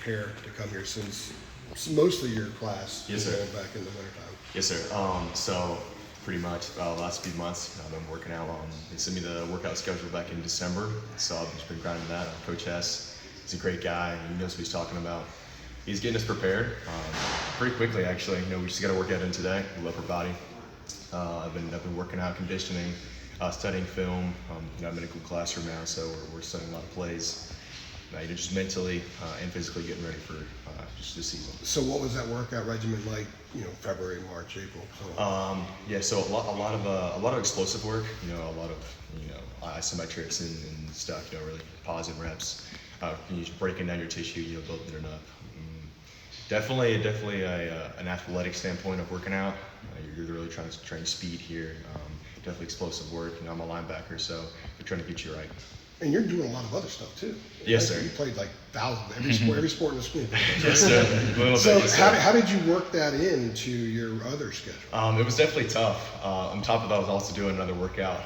Prepare to come here since mostly your class Yes, is sir. going back in the wintertime? Yes, sir. So pretty much the last few months I've been working out. They sent me the workout schedule back in December, so I've just been grinding that. Coach Hess, he's a great guy. He knows what he's talking about. He's getting us prepared pretty quickly, actually. We just got to work out in today, the upper body. I've been working out conditioning, studying film. I'm in a good classroom now, so we're studying a lot of plays. Just mentally and physically getting ready for just this season. So what was that workout regimen like? February, March, April. So a lot of explosive work. A lot of isometrics and stuff. Really positive reps. Just breaking down your tissue. Building it up. Definitely an athletic standpoint of working out. You're really trying to train speed here. Definitely explosive work. I'm a linebacker, so they're trying to get you right. And you're doing a lot of other stuff too. Yes, sir. You played like thousands, every sport in the school. Yes, sir. So how did you work that into your other schedule? It was definitely tough. On top of that, I was also doing another workout,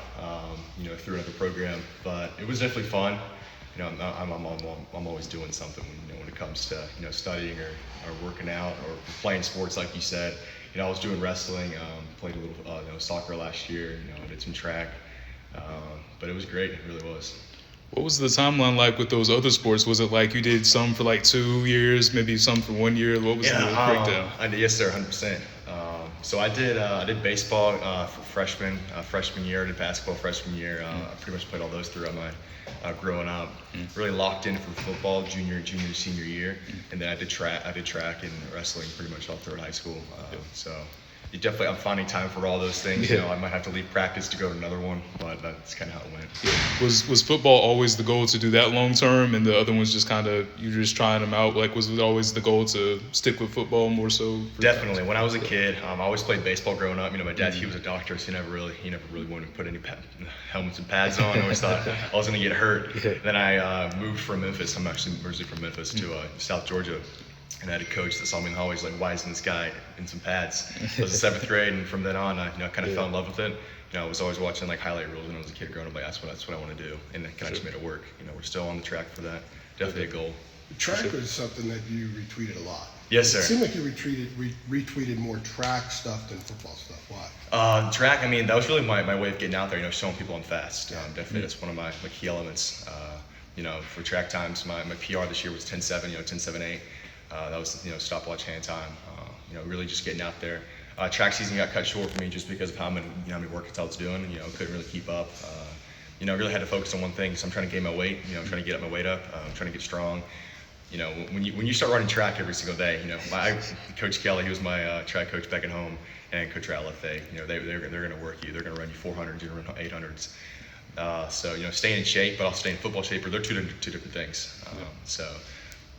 through another program. But it was definitely fun. I'm always doing something when it comes to studying or working out or playing sports, like you said. I was doing wrestling, played a little soccer last year. I did some track, but it was great. It really was. What was the timeline like with those other sports? Was it like you did some for like 2 years, maybe some for 1 year? What was the breakdown? Yes, sir, 100%. So I did baseball for freshman year. I did basketball freshman year. I pretty much played all those throughout my growing up. Really locked in for football junior, senior year, and then I did track and wrestling pretty much all throughout high school. So I'm finding time for all those things. I might have to leave practice to go to another one, but that's kind of how it went. Was football always the goal to do that long term, and the other ones just kind of you're just trying them out? Like, was it always the goal to stick with football more so? Definitely. When I was a kid, I always played baseball growing up. My dad, he was a doctor, so he never really wanted to put any helmets and pads on. I always thought I was going to get hurt. Then I moved from Memphis. I'm actually originally from Memphis to South Georgia. And I had a coach that saw me in the hallway. He's like, "Why isn't this guy in some pads?" I was in 7th grade, and from then on, I kind of fell in love with it. I was always watching like highlight reels when I was a kid growing up. Like that's what I want to do, and then kind of just made it work. We're still on the track for that. Definitely a goal. Track was something that you retweeted a lot. Yes, sir. It seemed like you retweeted more track stuff than football stuff. Why? Track. That was really my way of getting out there. Showing people I'm fast. Definitely, that's one of my key elements. For track times, my PR this year was 10.7. 10.78. That was stopwatch hand time. Really just getting out there. Track season got cut short for me just because of how many workouts I was doing. Couldn't really keep up. Really had to focus on one thing. So I'm trying to gain my weight. I'm trying to get my weight up. I'm trying to get strong. When you start running track every single day, Coach Kelly, he was my track coach back at home, and Coach Ratliff, they're going to work you. They're going to run you 400s, you're going to run 800s. So staying in shape, but also staying in football shape, they're two different things. So.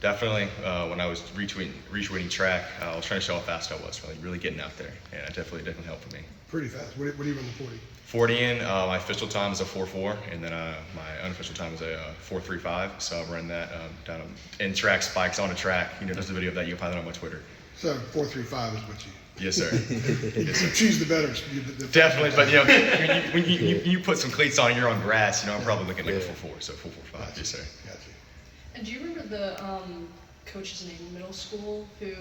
Definitely, when I was retweeting track, I was trying to show how fast I was, really getting out there. Yeah, it definitely helped for me. Pretty fast. What do you run the 40? 40 in, my official time is a 4.4, and then my unofficial time is a 4.35. So I run that down in track spikes on a track. There's a video of that. You'll find it on my Twitter. So 4.35 is what you. Yes, sir. Yes, sir. Choose the better. Definitely, but when you put some cleats on, you're on grass. I'm probably looking like a 4.4, so 4.45. Gotcha. Yes, sir. Gotcha. And do you remember the coach's name in middle school who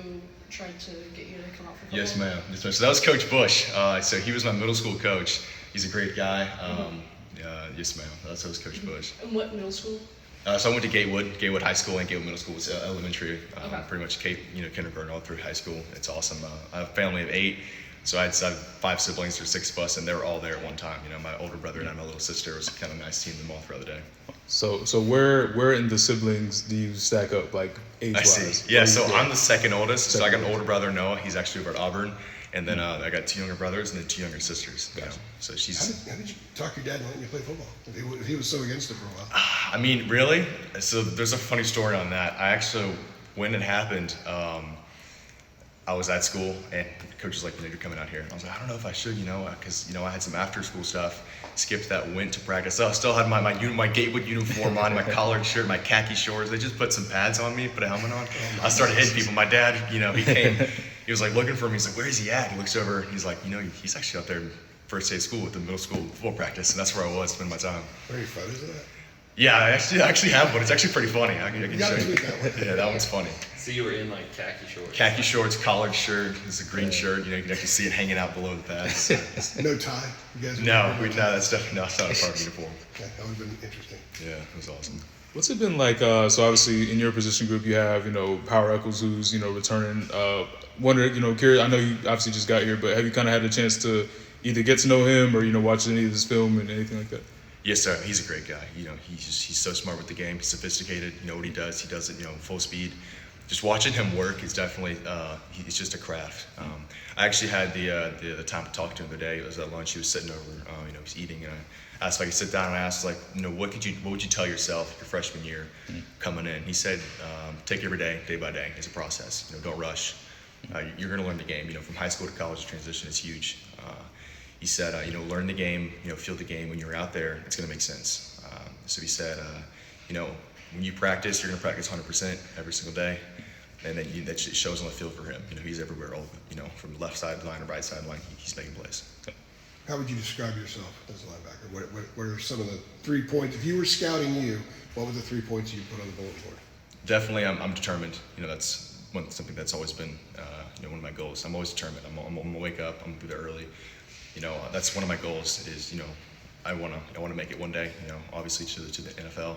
tried to get you to come out for football? Yes, ma'am. So that was Coach Bush. So he was my middle school coach. He's a great guy. Yes, ma'am. That was Coach Bush. And what middle school? So I went to Gatewood High School, and Gatewood Middle School was elementary. Okay. Pretty much kindergarten all through high school. It's awesome. I have a family of 8. So I had 5 siblings, there's 6 of us, and they were all there at one time. My older brother and my little sister. It was kind of nice seeing them all throughout the day. So where in the siblings do you stack up, like age-wise? I see. Yeah, so I'm the second oldest. So I got an older brother, Noah. He's actually over at Auburn. And then I got 2 younger brothers and then 2 younger sisters. Gotcha. So she's. How did you talk your dad into letting you play football? He was so against it for a while. Really? So there's a funny story on that. I actually, when it happened, I was at school, and the coach was like, you're coming out here. And I was like, I don't know if I should, because, I had some after-school stuff. Skipped that, went to practice. So I still had my Gatewood uniform on, my collared shirt, my khaki shorts. They just put some pads on me, put a helmet on. I started hitting people. My dad, he came, he was like looking for me. He's like, where is he at? He looks over, he's like, he's actually out there first day of school with the middle school football practice, and that's where I was spending my time. Are there any photos of that? Yeah, I actually have one. It's actually pretty funny. I can You show gotta you. tweet that one. Yeah, that one's funny. So you were in like khaki shorts. Khaki shorts, collared shirt. It's a green shirt. You know, you can actually see it hanging out below the pads. No tie. You guys? That's definitely not a part of uniform. Okay, that would have been interesting. Yeah, it was awesome. What's it been like? So obviously in your position group, you have Power Eccles, who's returning. Wonder, curious. I know you obviously just got here, but have you kind of had a chance to either get to know him or watch any of his film and anything like that? Yes, sir. He's a great guy. He's so smart with the game. He's sophisticated. You know what he does. He does it, full speed. Just watching him work is definitely. He's just a craft. I actually had the time to talk to him today. It was at lunch. He was sitting over. He was eating, and I asked if I could sit down and I asked what would you tell yourself your freshman year coming in? He said, take every day by day. It's a process. Don't rush. You're going to learn the game. From high school to college, the transition is huge. He said, learn the game, feel the game. When you're out there, it's going to make sense. So he said, when you practice, you're going to practice 100% every single day. And then that shows on the field for him. He's everywhere, from the left side line to right side line, he's making plays. How would you describe yourself as a linebacker? What are some of the 3 points? If you were scouting you, what were the 3 points you put on the bulletin board? Definitely, I'm determined. That's something that's always been one of my goals. I'm always determined. I'm gonna wake up. I'm gonna be there early. That's one of my goals. Is I wanna make it one day. Obviously to the NFL.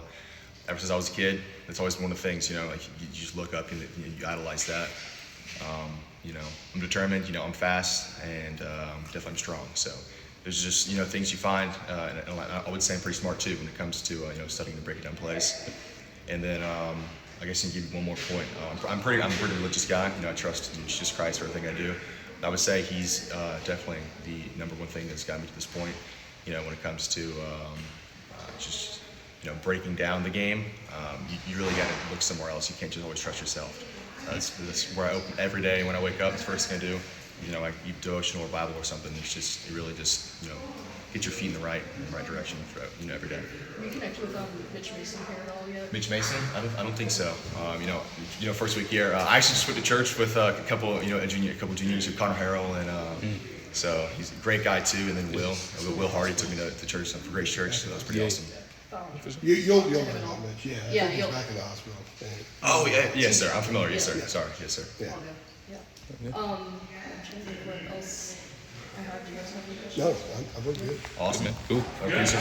Ever since I was a kid, that's always one of the things. Like you just look up and you idolize that. I'm determined. I'm fast and definitely I'm strong. So there's just things you find, and I would say I'm pretty smart too when it comes to studying and breaking down plays. And then I guess I can give you one more point. I'm a pretty religious guy. I trust in Jesus Christ for everything I do. I would say he's definitely the number one thing that's got me to this point. When it comes to just breaking down the game, you really got to look somewhere else. You can't just always trust yourself. That's where I open every day when I wake up. It's the first thing I do. I eat devotional or Bible or something. It really just get your feet in the right direction for every day. Have you connected with Mitch Mason here at all yet? Mitch Mason? I don't think so. First week here, I actually just went to church with a couple juniors, Connor Harrell, and so he's a great guy too. And then Will Hardy took me to church, for Grace Church, so that was pretty awesome. You'll learn about Mitch. Yeah. Yeah, I think he's back in the hospital. Oh yeah, yes sir. I'm familiar. Yes sir. Yeah. Sorry, yes sir. Yeah. I'm trying to think what else I have. Do you guys have any questions? No, I'm good. Awesome. Cool. Okay, so